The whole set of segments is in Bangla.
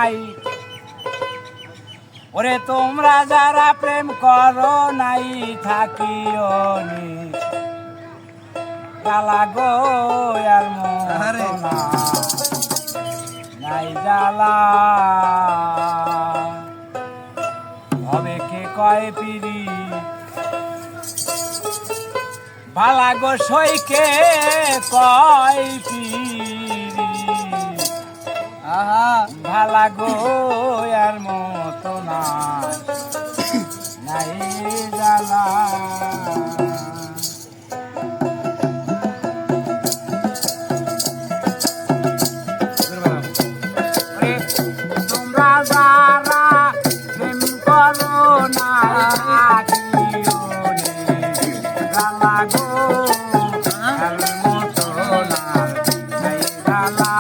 নাই ওরে তোমরা যারা প্রেম করো নাই থাকিও নি জ্বালা গো আর মতো না নাই জ্বালা হবে কে কয় পিরি ভালা গো সইকে কয় পিরি ভালা গো আর মতো না নাই জ্বালা তোমরা যারা প্রেম করো না জ্বালা গো আর মতো না নাই জ্বালা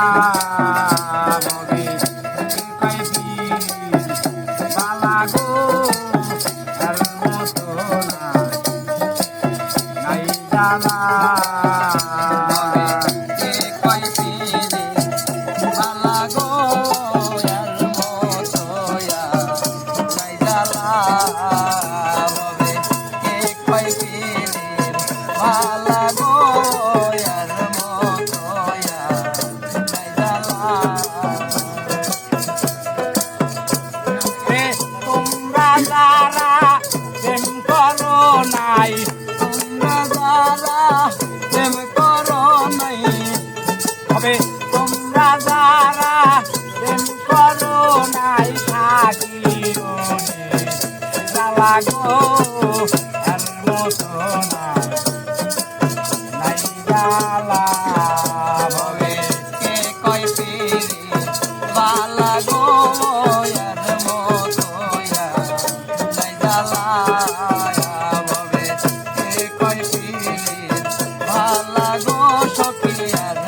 তোমরা যারা প্রেম করো নাই থাকিও জ্বালা গো আর মতো না নাই জ্বালা হবে কে কয় পিরি বালা গো আর মতো নাই জ্বালা হবে কে কয় পিরি বালা গো সখী আর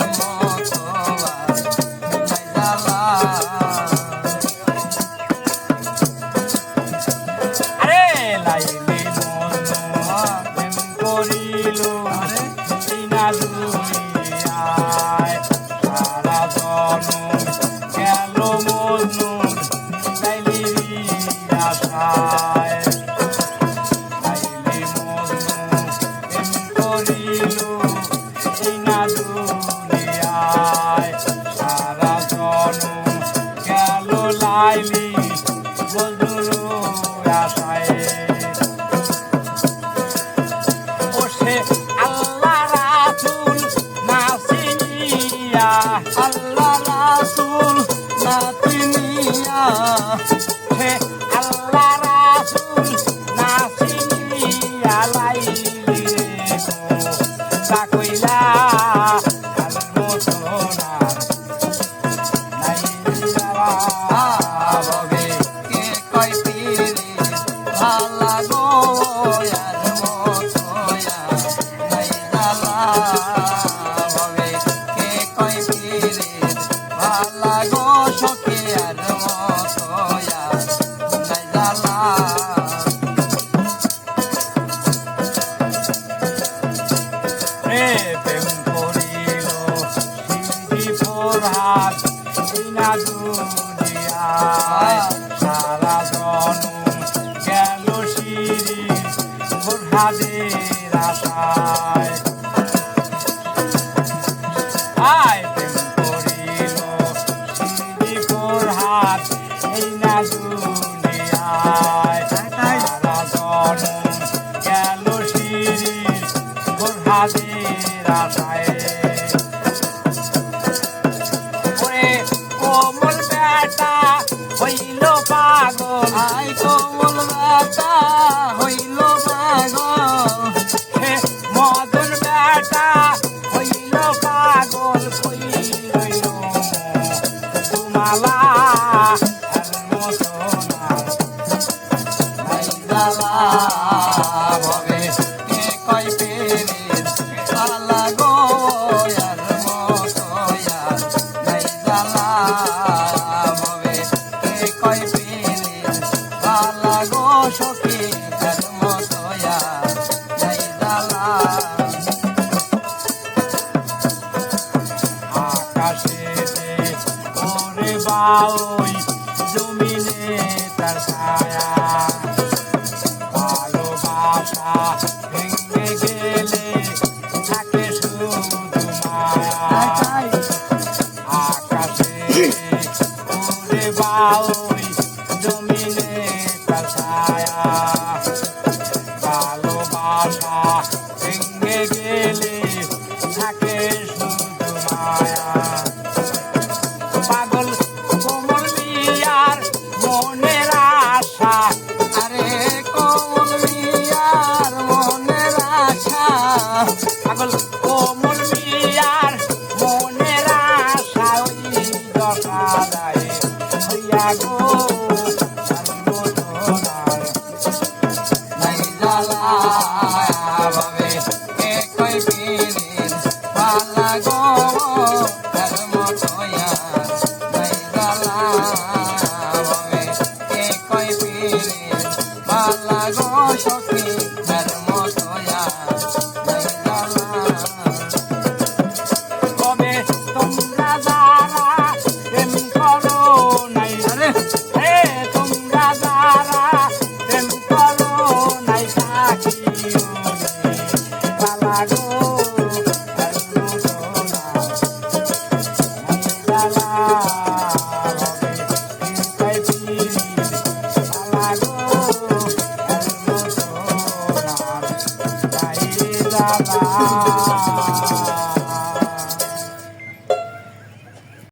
লাইলি বন্ধুরু আশায় ওসে আল্লাহ রাসূল না চিনিয়া আল্লাহ রাসূল না চিনিয়া হে আল্লাহ রাসূল না চিনিয়া লাইলি রে তা কইলা আর মতো না নাই জ্বালা হবে কে কয় পিরি ভালা গো আর মতো নাই জ্বালা হবে কে কয় পিরি ভালা গো সখী আর মতো নাই জ্বালা প্রেম করিল সিন্ধি ফোরহাট না দুনিয়ায় সারা জনম গেল শিরি ফোরহাদের আশায় আয় প্রেম করিল সিন্ধি ফোরহাট না দুনিয়ায় সারা জনম গেল শিরি ফোরহাদের আশায় কোমল বেটা হইল পাগল আই কোমল বেটা হইল পাগল হে মদন বেটা হইল পাগল কই রইল তোমালা আর মতো না নাই জ্বালা হবে কে কয় পেরে জ্বালা গো আর মতো নাই জ্বালা হবে কে কয় পেরে জ্বালা গো সখী আর মতো নাই জ্বালা আকাশেতে ওরে বাউই বাউই জমিনে তার ছায়া ভালোবাসা ভেঙে গেলে থাকে শুধু মায়া পাগল কোমল মিয়ার মনের আশা আরে কোমল মিয়ার মনের আশা পাগল কোমল মিয়ার মনের আশা ওই দশা যায় হইয়া গো